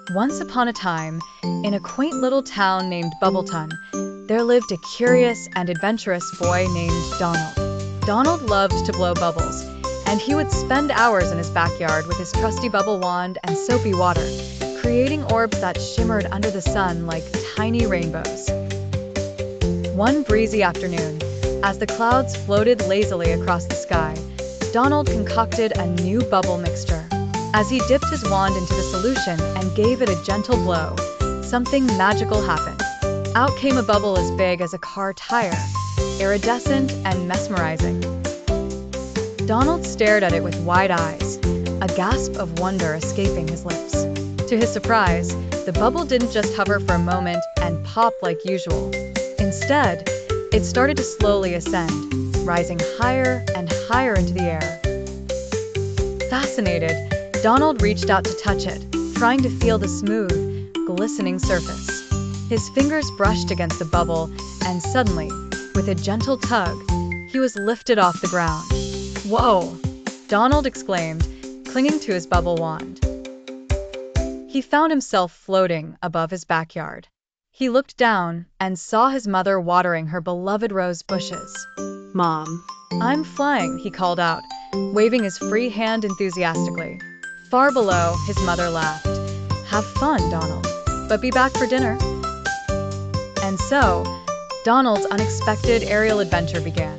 Once upon a time, in a quaint little town named Bubbleton, there lived a curious and adventurous boy named Donald. Donald loved to blow bubbles, and he would spend hours in his backyard with his trusty bubble wand and soapy water, creating orbs that shimmered under the sun like tiny rainbows. One breezy afternoon, as the clouds floated lazily across the sky, Donald concocted a new bubble mixture. As he dipped his wand into the solution and gave it a gentle blow, something magical happened. Out came a bubble as big as a car tire, iridescent and mesmerizing. Donald stared at it with wide eyes, a gasp of wonder escaping his lips. To his surprise, the bubble didn't just hover for a moment and pop like usual. Instead, it started to slowly ascend, rising higher and higher into the air. Fascinated, Donald reached out to touch it, trying to feel the smooth, glistening surface. His fingers brushed against the bubble, and suddenly, with a gentle tug, he was lifted off the ground. "Whoa!" Donald exclaimed, clinging to his bubble wand. He found himself floating above his backyard. He looked down and saw his mother watering her beloved rose bushes. Mom. "I'm flying," he called out, waving his free hand enthusiastically. Far below, his mother laughed. "Have fun, Donald, but be back for dinner." And so, Donald's unexpected aerial adventure began.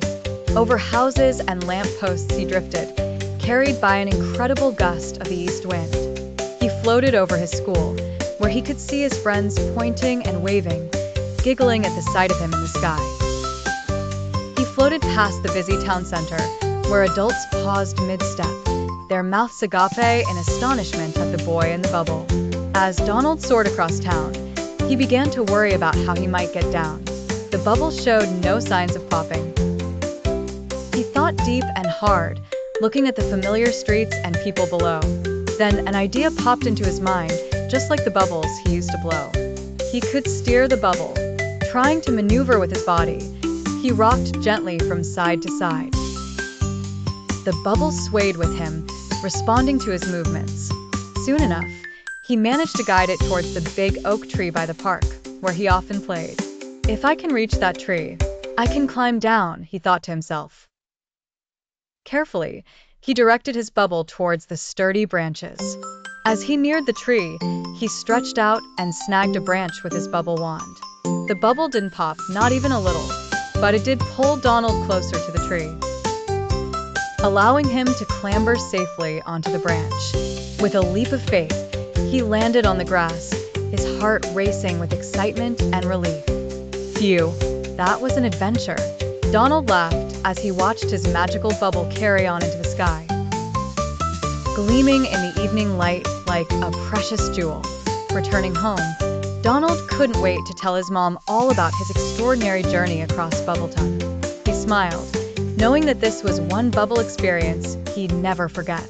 Over houses and lampposts he drifted, carried by an incredible gust of the east wind. He floated over his school, where he could see his friends pointing and waving, giggling at the sight of him in the sky. He floated past the busy town center, where adults paused mid-step, their mouths agape in astonishment at the boy in the bubble. As Donald soared across town, he began to worry about how he might get down. The bubble showed no signs of popping. He thought deep and hard, looking at the familiar streets and people below. Then an idea popped into his mind, just like the bubbles he used to blow. He could steer the bubble. Trying to maneuver with his body, he rocked gently from side to side. The bubble swayed with him, responding to his movements. Soon enough, he managed to guide it towards the big oak tree by the park, where he often played. "If I can reach that tree, I can climb down," he thought to himself. Carefully, he directed his bubble towards the sturdy branches. As he neared the tree, he stretched out and snagged a branch with his bubble wand. The bubble didn't pop, not even a little, but it did pull Donald closer to the tree, allowing him to clamber safely onto the branch. With a leap of faith, he landed on the grass, his heart racing with excitement and relief. Phew, that was an adventure. Donald laughed as he watched his magical bubble carry on into the sky, gleaming in the evening light like a precious jewel. Returning home, Donald couldn't wait to tell his mom all about his extraordinary journey across Bubbleton. He smiled, knowing that this was one bubble experience he'd never forget.